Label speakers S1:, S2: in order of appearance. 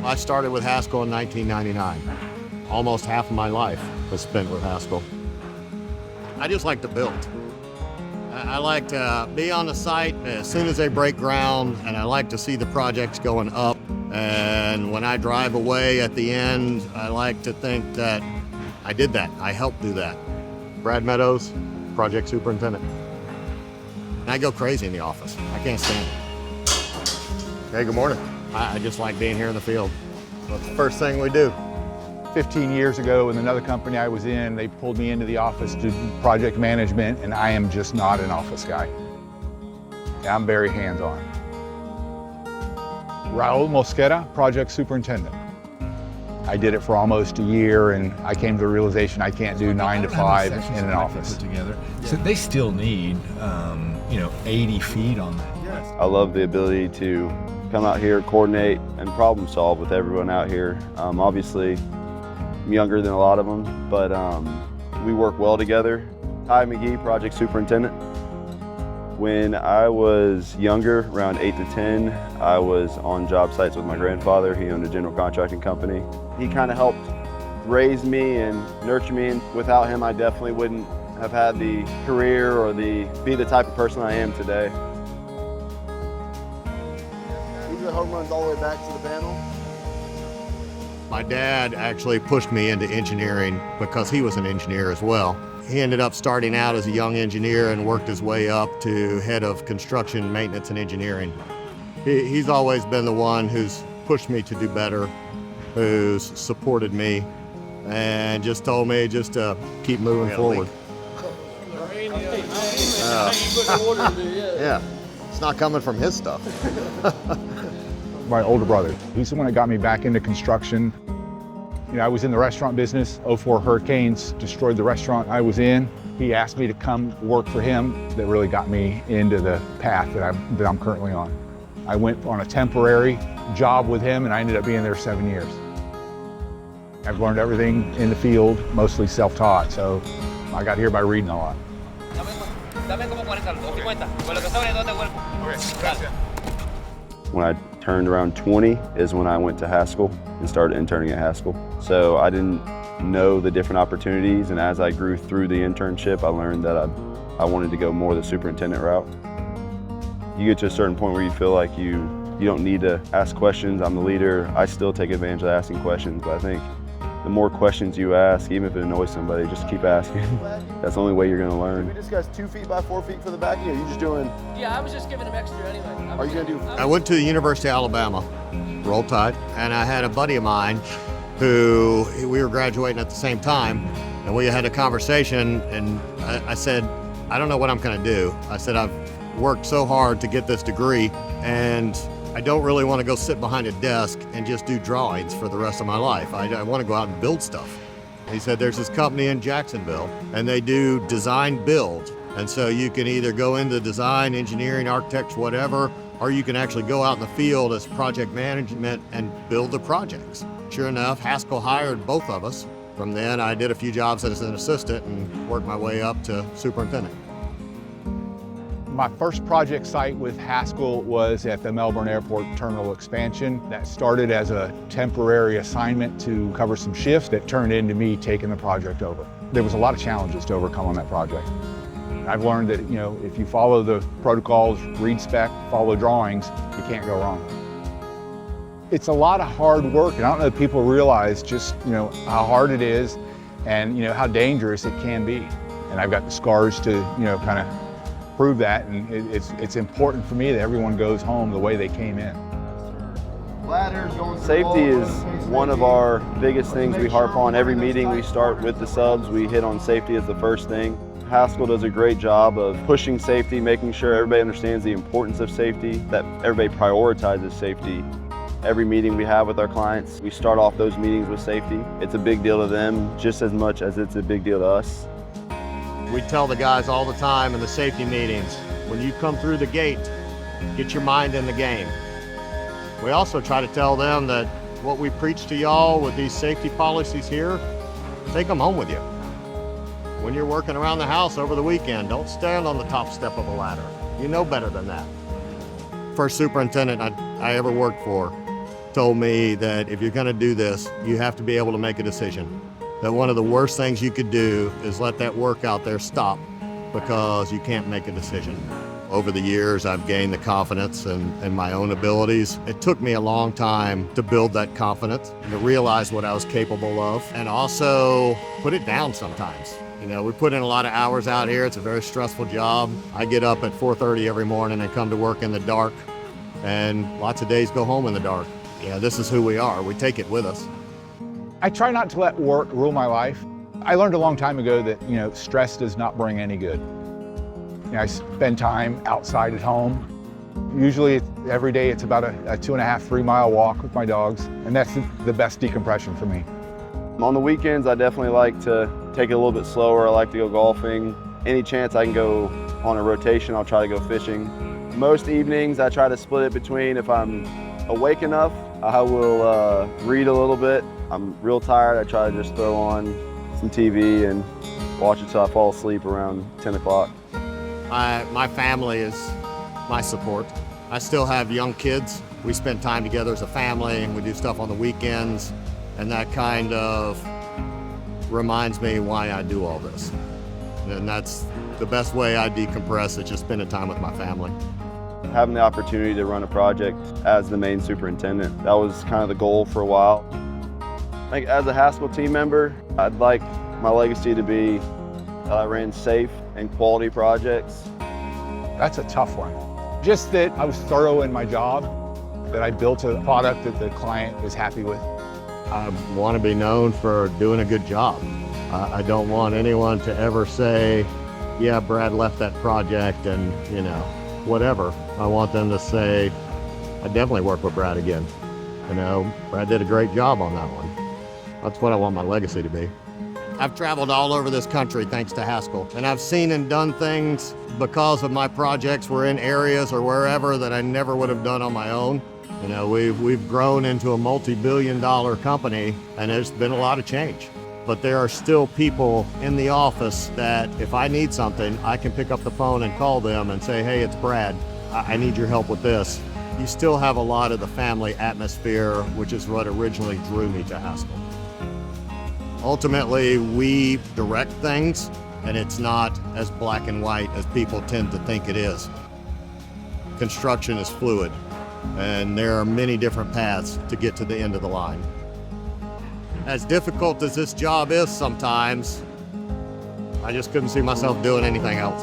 S1: I started with Haskell in 1999. Almost half of my life was spent with Haskell. I just like to build. I like to be on the site as soon as they break ground, and I like to see the projects going up. And when I drive away at the end, I like to think that I did that. I helped do that. Brad Meadows, project superintendent. And I go crazy in the office. I can't stand it. Hey, good morning. I just like being here in the field. That's the first thing we do.
S2: 15 years ago in another company I was in, they pulled me into the office to do project management, and I am just not an office guy. I'm very hands-on. Raul Mosquera, project superintendent. I did it for almost a year, and I came to the realization I can't do 9 to 5 in an office.
S3: Together. So they still need, 80 feet on that.
S4: I love the ability to come out here, coordinate, and problem solve with everyone out here. Obviously, I'm younger than a lot of them, but we work well together. Ty McGee, project superintendent. When I was younger, around 8 to 10, I was on job sites with my grandfather. He owned a general contracting company. He kind of helped raise me and nurture me, and without him, I definitely wouldn't have had the career or be the type of person I am today. These are the home runs all the way back to the panel.
S1: My dad actually pushed me into engineering because he was an engineer as well. He ended up starting out as a young engineer and worked his way up to head of construction, maintenance, and engineering. He's always been the one who's pushed me to do better, who's supported me, and just told me just to keep moving forward. Yeah, it's not coming from his stuff.
S2: My older brother, he's the one that got me back into construction. I was in the restaurant business. 04 hurricanes destroyed the restaurant I was in. He asked me to come work for him. That really got me into the path that I'm currently on. I went on a temporary job with him, and I ended up being there 7 years. I've learned everything in the field, mostly self-taught, so I got here by reading a lot.
S4: When I turned around 20 is when I went to Haskell and started interning at Haskell. So I didn't know the different opportunities, and as I grew through the internship, I learned that I wanted to go more the superintendent route. You get to a certain point where you feel like you don't need to ask questions. I'm the leader. I still take advantage of asking questions, but I think the more questions you ask, even if it annoys somebody, just keep asking. That's the only way you're going to learn. Did we discuss 2 feet by 4 feet for the back? Are you just doing?
S5: Yeah, I was just giving him extra anyway.
S4: Are you going to do?
S1: I went to the University of Alabama, Roll Tide, and I had a buddy of mine who we were graduating at the same time, and we had a conversation, and I said, I don't know what I'm going to do. I said, I've worked so hard to get this degree, and I don't really want to go sit behind a desk and just do drawings for the rest of my life. I want to go out and build stuff. He said, there's this company in Jacksonville, and they do design build. And so you can either go into design, engineering, architects, whatever, or you can actually go out in the field as project management and build the projects. Sure enough, Haskell hired both of us. From then, I did a few jobs as an assistant and worked my way up to superintendent.
S2: My first project site with Haskell was at the Melbourne Airport terminal expansion. That started as a temporary assignment to cover some shifts that turned into me taking the project over. There was a lot of challenges to overcome on that project. I've learned that, if you follow the protocols, read spec, follow drawings, you can't go wrong. It's a lot of hard work, and I don't know if people realize just, how hard it is and, how dangerous it can be. And I've got the scars to, kind of prove that, and it's important for me that everyone goes home the way they came in.
S4: Safety is one of our biggest things we harp on. Every meeting we start with the subs, we hit on safety as the first thing. Haskell does a great job of pushing safety, making sure everybody understands the importance of safety, that everybody prioritizes safety. Every meeting we have with our clients, we start off those meetings with safety. It's a big deal to them just as much as it's a big deal to us.
S1: We tell the guys all the time in the safety meetings, when you come through the gate, get your mind in the game. We also try to tell them that what we preach to y'all with these safety policies here, take them home with you. When you're working around the house over the weekend, don't stand on the top step of a ladder. You know better than that. First superintendent I ever worked for, told me that if you're gonna do this, you have to be able to make a decision. That one of the worst things you could do is let that work out there stop because you can't make a decision. Over the years, I've gained the confidence in my own abilities. It took me a long time to build that confidence and to realize what I was capable of, and also put it down sometimes. You know, we put in a lot of hours out here. It's a very stressful job. I get up at 4:30 every morning and come to work in the dark, and lots of days go home in the dark. Yeah, this is who we are. We take it with us.
S2: I try not to let work rule my life. I learned a long time ago that, stress does not bring any good. I spend time outside at home. Usually every day it's about a 2.5, 3 mile walk with my dogs, and that's the best decompression for me.
S4: On the weekends, I definitely like to take it a little bit slower. I like to go golfing. Any chance I can go on a rotation, I'll try to go fishing. Most evenings, I try to split it between, if I'm awake enough, I will read a little bit. I'm real tired, I try to just throw on some TV and watch it till I fall asleep around 10 o'clock.
S1: My family is my support. I still have young kids. We spend time together as a family, and we do stuff on the weekends, and that kind of reminds me why I do all this. And that's the best way I decompress, is just spending time with my family.
S4: Having the opportunity to run a project as the main superintendent, that was kind of the goal for a while. Like, as a Haskell team member, I'd like my legacy to be that I ran safe and quality projects.
S2: That's a tough one. Just that I was thorough in my job, that I built a product that the client was happy with.
S1: I want to be known for doing a good job. I don't want anyone to ever say, yeah, Brad left that project and, whatever. I want them to say, I definitely work with Brad again. Brad did a great job on that one. That's what I want my legacy to be. I've traveled all over this country thanks to Haskell, and I've seen and done things because of my projects. We're in areas or wherever that I never would have done on my own. We've grown into a multi-billion-dollar company, and there's been a lot of change. But there are still people in the office that if I need something, I can pick up the phone and call them and say, hey, it's Brad. I need your help with this. You still have a lot of the family atmosphere, which is what originally drew me to Haskell. Ultimately, we direct things, and it's not as black and white as people tend to think it is. Construction is fluid, and there are many different paths to get to the end of the line. As difficult as this job is sometimes, I just couldn't see myself doing anything else.